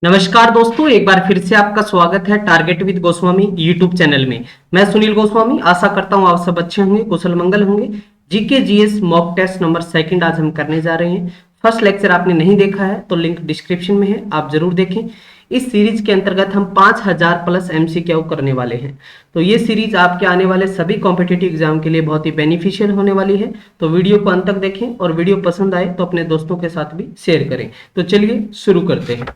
नमस्कार दोस्तों, एक बार फिर से आपका स्वागत है target with Goswami YouTube channel में। मैं सुनील गोस्वामी आशा करता हूं आप सब अच्छे होंगे, कुशल मंगल होंगे। GK GS mock test number second आज हम करने जा रहे हैं। फर्स्ट लेक्चर आपने नहीं देखा है तो लिंक डिस्क्रिप्शन में है, आप जरूर देखें। इस सीरीज के अंतर्गत हम 5000 प्लस एमसीक्यू करने वाले हैं। तो ये सीरीज आपके आने वाले सभी कॉम्पिटिटिव एग्जाम के लिए बहुत ही बेनिफिशियल होने वाली है। तो वीडियो को अंत तक देखें और वीडियो पसंद आए तो अपने दोस्तों के साथ भी शेयर करें। तो चलिए शुरू करते हैं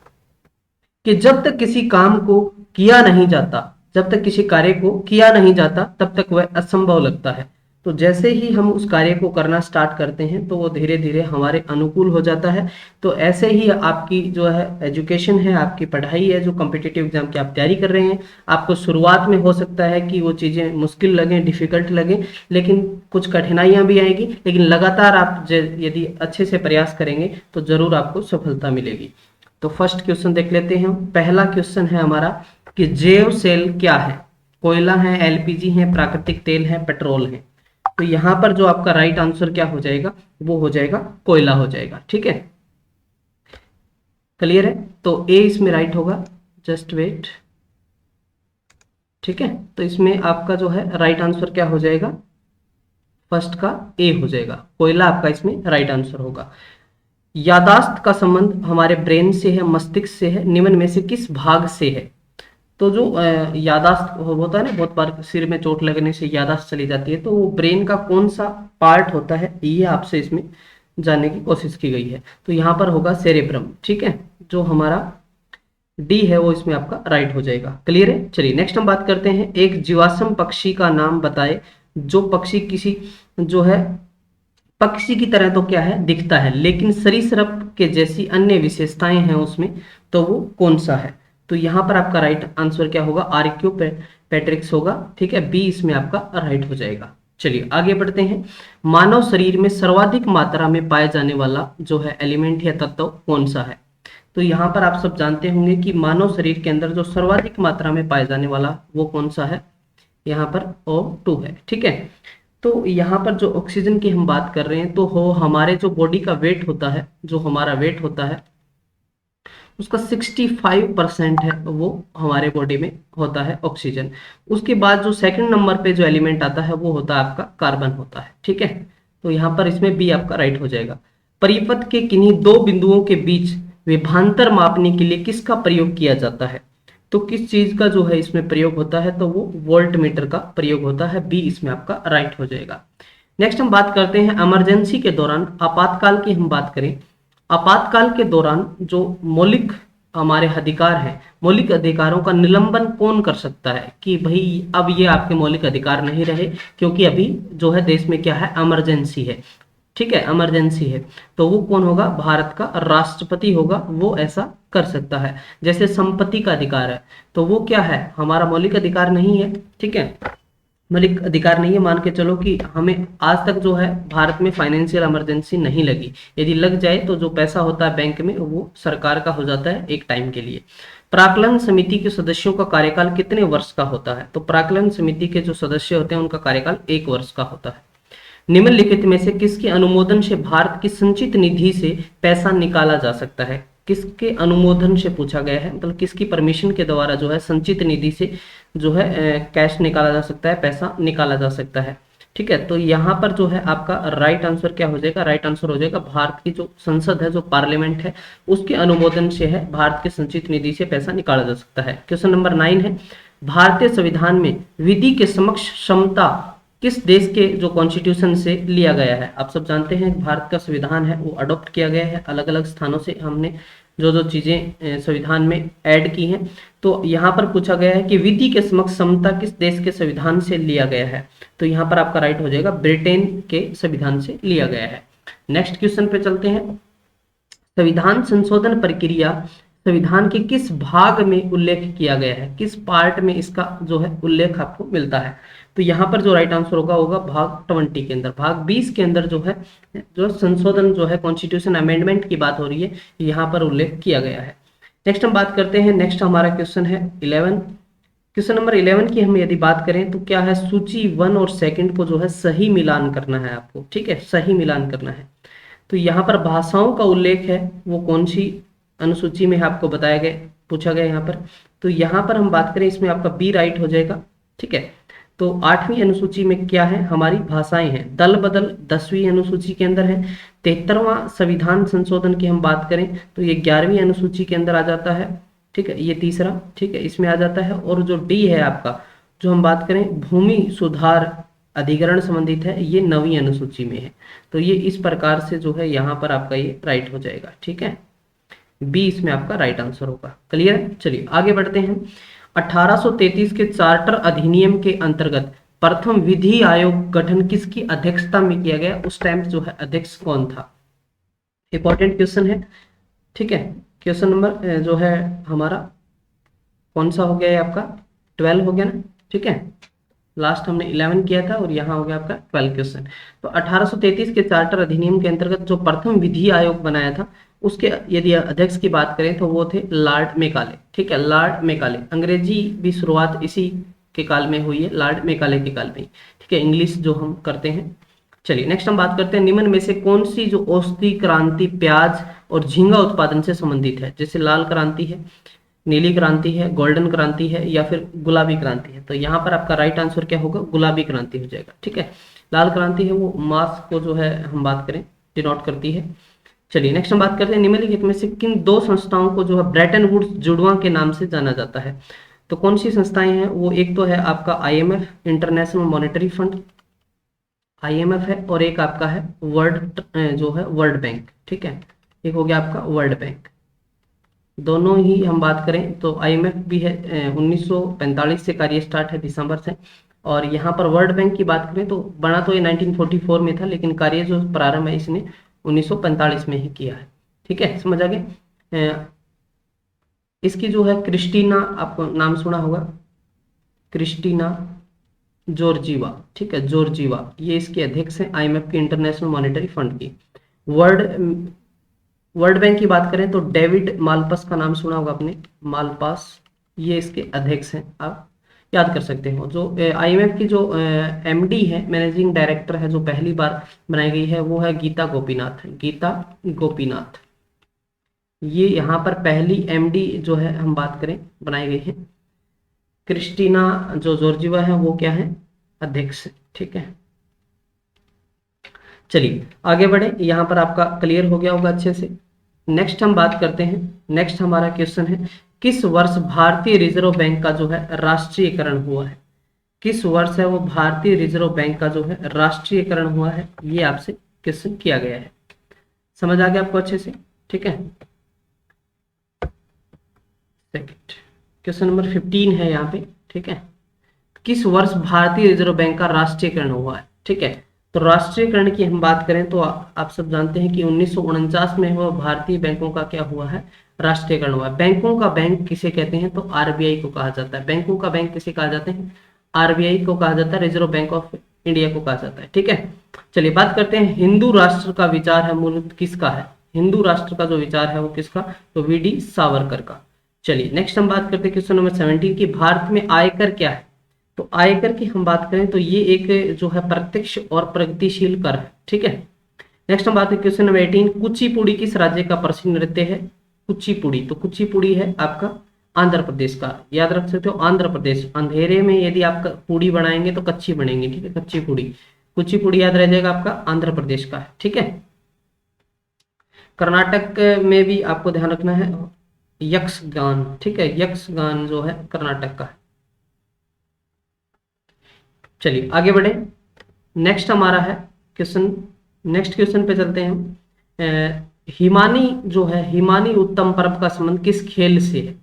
कि जब तक किसी काम को किया नहीं जाता, जब तक किसी कार्य को किया नहीं जाता तब तक वह असंभव लगता है। तो जैसे ही हम उस कार्य को करना स्टार्ट करते हैं तो वो धीरे धीरे हमारे अनुकूल हो जाता है। तो ऐसे ही आपकी जो है एजुकेशन है, आपकी पढ़ाई है, जो कॉम्पिटिटिव एग्जाम की आप तैयारी कर रहे हैं, आपको शुरुआत में हो सकता है कि वो चीज़ें मुश्किल लगें, डिफिकल्ट लगें, लेकिन कुछ कठिनाइयां भी आएगी, लेकिन लगातार आप यदि अच्छे से प्रयास करेंगे तो जरूर आपको सफलता मिलेगी। तो फर्स्ट क्वेश्चन देख लेते हैं। पहला क्वेश्चन है हमारा कि जैव सेल क्या है। कोयला है, एलपीजी है, प्राकृतिक तेल है, पेट्रोल है। तो यहां पर जो आपका राइट आंसर क्या हो जाएगा, वो हो जाएगा कोयला हो जाएगा। ठीक है, क्लियर है। तो ए इसमें राइट होगा, जस्ट वेट। ठीक है, तो इसमें आपका जो है राइट आंसर क्या हो जाएगा, फर्स्ट का ए हो जाएगा, कोयला आपका इसमें राइट आंसर होगा। यादाश्त का संबंध हमारे ब्रेन से है, मस्तिष्क से है, निम्न में से किस भाग से है। तो जो यादाश्त होता है ना, बहुत बार सिर में चोट लगने से यादाश्त चली जाती है, तो वो ब्रेन का कौन सा पार्ट होता है, ये आपसे इसमें जानने की कोशिश की गई है। तो यहाँ पर होगा सेरेब्रम। ठीक है, जो हमारा डी है वो इसमें आपका राइट हो जाएगा। क्लियर है। चलिए नेक्स्ट हम बात करते हैं। एक जीवाश्म पक्षी का नाम बताए जो पक्षी किसी जो है पक्षी की तरह तो क्या है, दिखता है, लेकिन सरीसृप के जैसी अन्य विशेषताएं हैं उसमें, तो वो कौन सा है। तो यहाँ पर आपका राइट आंसर क्या होगा, आर्क्योपेट्रिक्स होगा। ठीक है, बी इसमें आपका राइट हो जाएगा। चलिए आगे बढ़ते हैं। मानव शरीर में सर्वाधिक मात्रा में पाया जाने वाला जो है एलिमेंट या तत्व कौन सा है। तो यहाँ पर आप सब जानते होंगे कि मानव शरीर के अंदर जो सर्वाधिक मात्रा में पाया जाने वाला वो कौन सा है, यहाँ पर O2 है। ठीक है, तो यहाँ पर जो ऑक्सीजन की हम बात कर रहे हैं, तो हो हमारे जो बॉडी का वेट होता है, जो हमारा वेट होता है उसका 65% है, वो हमारे बॉडी में होता है ऑक्सीजन। उसके बाद जो सेकंड नंबर पे जो एलिमेंट आता है वो होता है आपका कार्बन होता है। ठीक है, तो यहाँ पर इसमें बी आपका राइट हो जाएगा। परिपथ के किन्हीं दो बिंदुओं के बीच विभवांतर मापने के लिए किसका प्रयोग किया जाता है। तो किस चीज का जो है इसमें प्रयोग होता है, तो वो वोल्ट मीटर का प्रयोग होता है। बी इसमें आपका राइट हो जाएगा। नेक्स्ट हम बात करते हैं इमरजेंसी के दौरान, आपातकाल की हम बात करें। आपातकाल के दौरान जो मौलिक हमारे अधिकार हैं, मौलिक अधिकारों का निलंबन कौन कर सकता है, कि भाई अब ये आपके मौलिक अधिकार नहीं रहे क्योंकि अभी जो है देश में क्या है, इमरजेंसी है। ठीक है, इमरजेंसी है, तो वो कौन होगा, भारत का राष्ट्रपति होगा, वो ऐसा कर सकता है। जैसे संपत्ति का अधिकार है, तो वो क्या है, हमारा मौलिक अधिकार नहीं है। ठीक है, मौलिक अधिकार नहीं है। मान के चलो कि हमें आज तक जो है भारत में फाइनेंशियल इमरजेंसी नहीं लगी, यदि लग जाए तो जो पैसा होता है बैंक में वो सरकार का हो जाता है एक टाइम के लिए। प्राक्कलन समिति के सदस्यों का कार्यकाल कितने वर्ष का होता है। तो प्राक्कलन समिति के जो सदस्य होते हैं उनका कार्यकाल 1 वर्ष का होता है। निम्नलिखित में से किसके अनुमोदन से भारत की संचित निधि से पैसा निकाला जा सकता है। किसके अनुमोदन से पूछा गया है, मतलब किसकी परमिशन के द्वारा जो है संचित निधि से जो है कैश निकाला जा सकता है, पैसा निकाला जा सकता है। ठीक है, तो यहाँ पर जो है आपका राइट आंसर क्या हो जाएगा, राइट आंसर हो जाएगा भारत की जो संसद है, जो पार्लियामेंट है, उसके अनुमोदन से है भारत के संचित निधि से पैसा निकाला जा सकता है। क्वेश्चन नंबर 9 है, भारतीय संविधान में विधि के समक्ष क्षमता किस देश के जो कॉन्स्टिट्यूशन से लिया गया है। आप सब जानते हैं भारत का संविधान है वो अडॉप्ट किया गया है, अलग अलग स्थानों से हमने जो जो चीजें संविधान में ऐड की हैं। तो यहाँ पर पूछा गया है कि विधि के समक्ष समता किस देश के संविधान से लिया गया है। तो यहाँ पर आपका राइट हो जाएगा, ब्रिटेन के संविधान से लिया गया है। नेक्स्ट क्वेश्चन पे चलते हैं। संविधान संशोधन प्रक्रिया संविधान के किस भाग में उल्लेख किया गया है, किस पार्ट में इसका जो है उल्लेख आपको मिलता है। तो यहाँ पर जो राइट आंसर होगा होगा भाग 20 के अंदर, भाग 20 के अंदर जो है जो संशोधन जो है कॉन्स्टिट्यूशन अमेंडमेंट की बात हो रही है, यहाँ पर उल्लेख किया गया है। नेक्स्ट हम बात करते हैं। नेक्स्ट हमारा क्वेश्चन है 11। क्वेश्चन नंबर 11 की हम यदि बात करें तो क्या है, सूची 1 और 2 को जो है सही मिलान करना है आपको। ठीक है, सही मिलान करना है। तो यहाँ पर भाषाओं का उल्लेख है वो कौन सी अनुसूची में आपको बताया गया, पूछा गया यहाँ पर। तो यहाँ पर हम बात करें, इसमें आपका बी राइट हो जाएगा। ठीक है, तो 8वीं अनुसूची में क्या है, हमारी भाषाएं हैं। दल बदल 10वीं अनुसूची के अंदर है। 73वां संविधान संशोधन की हम बात करें तो ये 11वीं अनुसूची के अंदर आ जाता है। ठीक है, ये तीसरा, ठीक है, इसमें आ जाता है। और जो डी है आपका, जो हम बात करें भूमि सुधार अधिकरण संबंधित है, ये 9वीं अनुसूची में है। तो ये इस प्रकार से जो है यहाँ पर आपका ये राइट हो जाएगा। ठीक है, बी इसमें आपका राइट आंसर होगा। क्लियर है, चलिए आगे बढ़ते हैं। 1833 के चार्टर अधिनियम के अंतर्गत प्रथम विधि आयोग गठन किसकी अध्यक्षता में किया गया, उस टाइम जो है अध्यक्ष कौन था? इंपॉर्टेंट क्वेश्चन है। ठीक है, क्वेश्चन नंबर जो है हमारा कौन सा हो गया है आपका, 12 हो गया ना। ठीक है, लास्ट हमने 11 किया था और यहाँ हो गया आपका 12 क्वेश्चन। तो 1833 के चार्टर अधिनियम के अंतर्गत जो प्रथम विधि आयोग बनाया था, उसके यदि अध्यक्ष की बात करें तो वो थे लॉर्ड मेकाले। ठीक है, लॉर्ड मेकाले। अंग्रेजी भी शुरुआत इसी के काल में हुई है, लॉर्ड मेकाले के काल में। ठीक है, इंग्लिश जो हम करते हैं। चलिए नेक्स्ट हम बात करते हैं, निम्न में से कौन सी जो औषधि क्रांति प्याज और झींगा उत्पादन से संबंधित है? जैसे लाल क्रांति है, नीली क्रांति है, गोल्डन क्रांति है, या फिर गुलाबी क्रांति है। तो यहाँ पर आपका राइट आंसर क्या होगा, गुलाबी क्रांति हो जाएगा। ठीक है, लाल क्रांति है वो मांस को जो है हम बात करें डिनोट करती है। चलिए नेक्स्ट हम बात करते हैं, निम्नलिखित में से किन दो संस्थाओं को जो है ब्रेटन वुड्स जुड़वा के नाम से जाना जाता है? तो कौन सी संस्थाएं हैं वो, एक तो है आपका IMF international monetary fund, IMF है, और एक आपका है वर्ल्ड जो है वर्ल्ड बैंक। ठीक है, एक हो गया आपका वर्ल्ड बैंक। दोनों ही हम बात करें तो IMF भी है 1945 से कार्य स्टार्ट है, दिसंबर से। और यहाँ पर वर्ल्ड बैंक की बात करें तो बना तो ये 1944 में था, लेकिन कार्य जो प्रारंभ है इसने 1945 में ही किया है। ठीक है, समझ आ गए। इसकी जो है क्रिस्टीना, आपको नाम सुना होगा, क्रिस्टीना जॉर्जीवा। ठीक है, जॉर्जीवा, ये इसके अध्यक्ष हैं IMF की इंटरनेशनल मॉनेटरी फंड की। वर्ल्ड बैंक की बात करें तो डेविड मालपास का नाम सुना होगा आपने, मालपास, ये इसके अध्यक्ष हैं, आप याद कर सकते हो। जो IMF की जो MD है, मैनेजिंग डायरेक्टर है, जो पहली बार बनाई गई है वो है गीता गोपीनाथ, गीता गोपीनाथ। ये यहाँ पर पहली MD जो है हम बात करें बनाई गई है। क्रिस्टीना जो जॉर्जीवा है वो क्या है, अध्यक्ष। ठीक है, चलिए आगे बढ़े, यहाँ पर आपका क्लियर हो गया होगा अच्छे से। नेक्स्ट हम बात करते हैं, नेक्स्ट हमारा क्वेश्चन है, किस वर्ष भारतीय रिजर्व बैंक का जो है राष्ट्रीयकरण हुआ है? किस वर्ष है वो भारतीय रिजर्व बैंक का जो है राष्ट्रीयकरण हुआ है? ये आपसे क्वेश्चन किया गया है, समझ आ गया आपको अच्छे से? ठीक है, सेकंड क्वेश्चन नंबर 15 है यहाँ पे। ठीक है, किस वर्ष भारतीय रिजर्व बैंक का राष्ट्रीयकरण हुआ है? ठीक है, तो राष्ट्रीयकरण की हम बात करें तो आप सब जानते हैं कि 1949 में हुआ भारतीय बैंकों का क्या हुआ है, राष्ट्रीयकरण हुआ है। बैंकों का बैंक किसे कहते हैं तो RBI को कहा जाता है। बैंकों का बैंक किसे कहा जाते हैं, RBI को कहा जाता है, रिजर्व बैंक ऑफ इंडिया को कहा जाता है। ठीक है, चलिए बात करते हैं, हिंदू राष्ट्र का विचार है मूलतः किसका है? हिंदू राष्ट्र का जो विचार है वो किसका, तो VD सावरकर का। चलिए नेक्स्ट हम बात करते हैं क्वेश्चन नंबर 17 की, भारत में आयकर क्या है? तो आयकर की हम बात करें तो ये एक जो है प्रत्यक्ष और प्रगतिशील कर है। ठीक है, नेक्स्ट हम बात करें क्वेश्चन नंबर 18, कुचिपुड़ी किस राज्य का प्रसिद्ध नृत्य है? कुचिपुड़ी, तो कुचिपुड़ी है आपका आंध्र प्रदेश का, याद रख सकते हो, आंध्र प्रदेश। अंधेरे में यदि आप पूड़ी बनाएंगे तो कच्ची बनेंगी। ठीक है, कच्ची पूड़ी, कुचिपुड़ी याद रह जाएगा आपका, आंध्र प्रदेश का है। ठीक है, कर्नाटक में भी आपको ध्यान रखना है, यक्षगान। ठीक है, यक्षगान जो है कर्नाटक का है। चलिए आगे बढ़े, नेक्स्ट हमारा है क्वेश्चन, नेक्स्ट क्वेश्चन पे चलते हैं हम। हिमानी जो है, हिमानी उत्तम पर्व का संबंध किस खेल से है?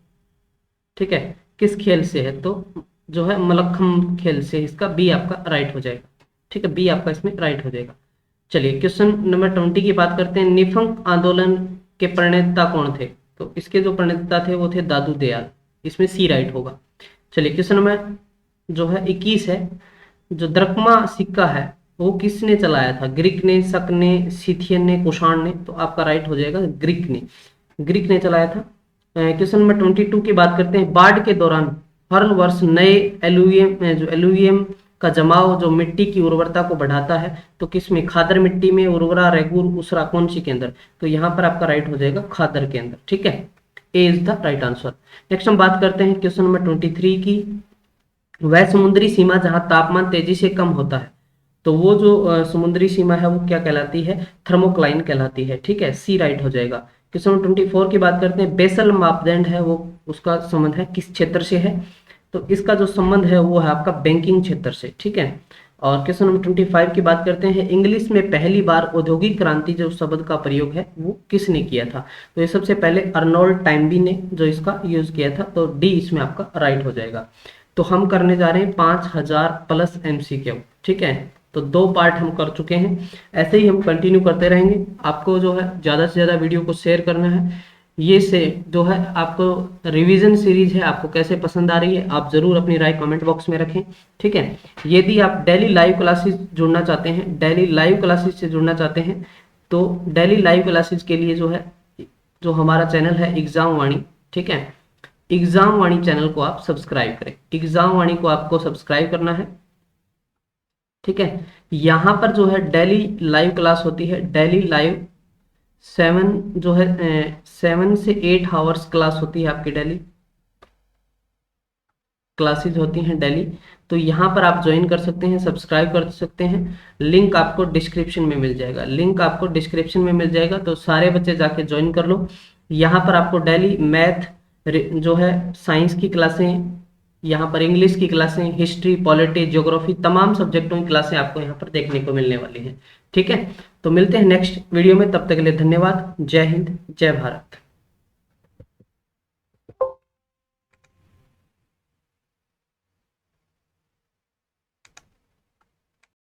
ठीक है, किस खेल से है? तो जो है मलखम खेल से, इसका बी आपका राइट हो जाएगा। ठीक है, बी आपका इसमें राइट हो जाएगा। चलिए क्वेश्चन नंबर 20 की बात करते हैं, निफंक आंदोलन के प्रणेता कौन थे? तो इसके जो प्रणेता थे वो थे दादू दयाल, इसमें सी राइट होगा। चलिए क्वेश्चन नंबर जो है 21 है, जो द्रकमा सिक्का है वो किसने चलाया था? ग्रीक ने, शक ने, सिथियन ने, कुषाण ने? तो आपका राइट हो जाएगा ग्रीक ने, ग्रीक ने चलाया था। क्वेश्चन नंबर 22 की बात करते हैं, बाढ़ के दौरान हर वर्ष नए एलुवियम जो एलुवियम का जमाव जो मिट्टी की उर्वरता को बढ़ाता है, तो किस में, खादर मिट्टी में, उर्वरा, रेगुर, उसरा, कौन सी के अंदर, तो यहाँ पर आपका राइट हो जाएगा खादर के अंदर। ठीक है, A is the right answer. Next हम बात करते हैं क्वेश्चन नंबर 23 की। वह समुद्री सीमा जहां तापमान तेजी से कम होता है, तो वो जो समुद्री सीमा है वो क्या कहलाती है, थर्मोक्लाइन कहलाती है। ठीक है, सी राइट हो जाएगा। क्वेश्चन नंबर 24 की बात करते हैं। बेसल मापदंड है वो, उसका संबंध है किस क्षेत्र से है, तो इसका जो संबंध है वो है आपका बैंकिंग क्षेत्र से। ठीक है, और क्वेश्चन नंबर 25 की बात करते हैं। इंग्लिश में पहली बार औद्योगिक क्रांति जो शब्द का प्रयोग है वो किसने किया था, तो ये सबसे पहले अर्नोल्ड टाइमबी ने जो इसका यूज किया था, तो डी इसमें आपका राइट हो जाएगा। तो हम करने जा रहे हैं 5000 प्लस MCQ। ठीक है, तो 2 पार्ट हम कर चुके हैं, ऐसे ही हम कंटिन्यू करते रहेंगे। आपको जो है ज़्यादा से ज़्यादा वीडियो को शेयर करना है। ये से जो है आपको रिवीजन सीरीज है, आपको कैसे पसंद आ रही है आप ज़रूर अपनी राय कमेंट बॉक्स में रखें। ठीक है, यदि आप डेली लाइव क्लासेस जुड़ना चाहते हैं, डेली लाइव क्लासेस से जुड़ना चाहते हैं, तो डेली लाइव क्लासेस के लिए जो है, जो हमारा चैनल है एग्जाम वाणी, ठीक है, एग्जाम वाणी चैनल को आप सब्सक्राइब करें। एग्जाम वाणी को आपको सब्सक्राइब करना है। ठीक है, यहाँ पर जो है डेली लाइव क्लास होती है, डेली लाइव 7 जो है 7 से 8 आवर्स क्लास होती है आपकी, डेली क्लासेस होती हैं डेली। तो यहाँ पर आप ज्वाइन कर सकते हैं, सब्सक्राइब कर सकते हैं। लिंक आपको डिस्क्रिप्शन में मिल जाएगा, लिंक आपको डिस्क्रिप्शन में मिल जाएगा, तो सारे बच्चे जाके ज्वाइन कर लो। यहाँ पर आपको डेली मैथ जो है, साइंस की क्लासें, यहाँ पर इंग्लिश की क्लासें, हिस्ट्री, पॉलिटी, ज्योग्राफी, तमाम सब्जेक्टों की क्लासें आपको यहाँ पर देखने को मिलने वाली हैं। ठीक है, तो मिलते हैं नेक्स्ट वीडियो में, तब तक के लिए धन्यवाद। जय हिंद, जय भारत।